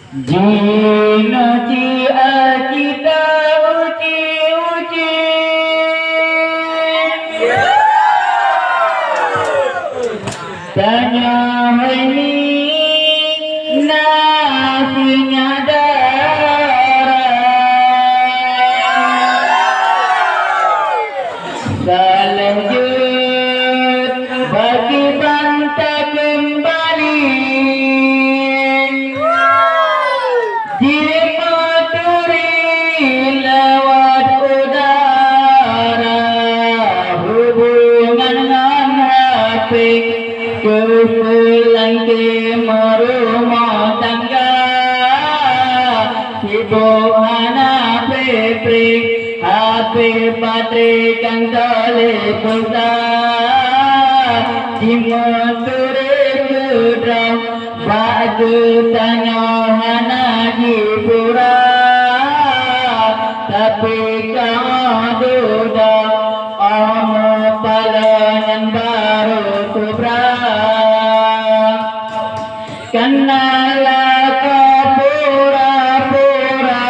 Ji kita uji tanya ini nasinya selanjut bagi bantah kembali dimaturi lewat udara hubungan dengan hati kepulang ke merumah tangga sibuk anak peprik HP baterai kan telefon dimaturi sudah baju tanya anak hibura tapi kau duda amu palanan baru kubra kenalah kau pura-pura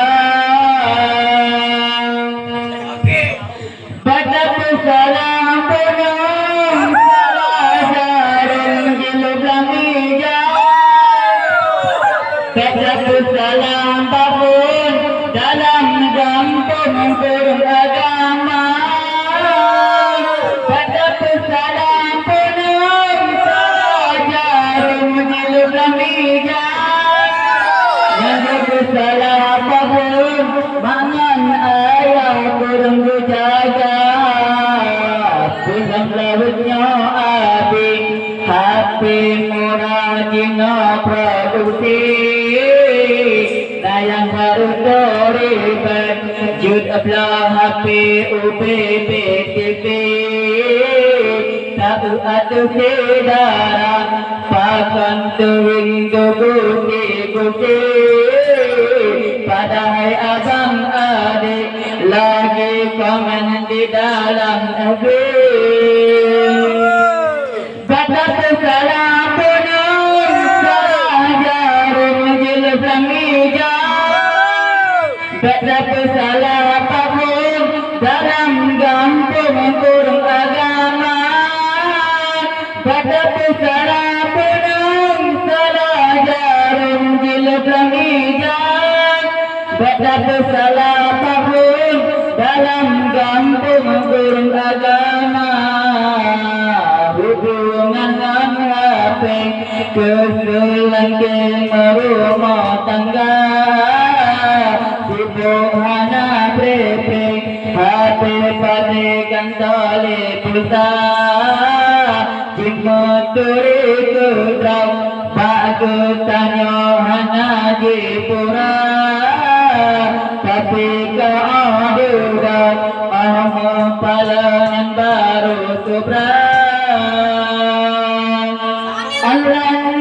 baca salam penuh salah jarum gilub lamija baca salam babun dalam kampung kurung agama baca salam penuh salah jarum gilub lamija salam babun mangan ayam kurung dijaga pulang lautnya abi HP murah jina produksi yang baru teribat jud ablah HP UPP TV tak ada sedara pakan tuwing guguki padahal abang adik lagi komen di dalam negeri batas salam penuh salah jarum gilus lamija batas salah pahun dalam kampung kurung agama batas salah penuh salah jarum gilus lamija batas salah pahun dalam kampung kurung agama hubungan dengan HP kesulang ke merumah tangga sibuk anak brepek HP patikan tali pulsa dimoturi kudraw bagu tanya anak jipura tapi keaduran amu palanan baru kubra Allah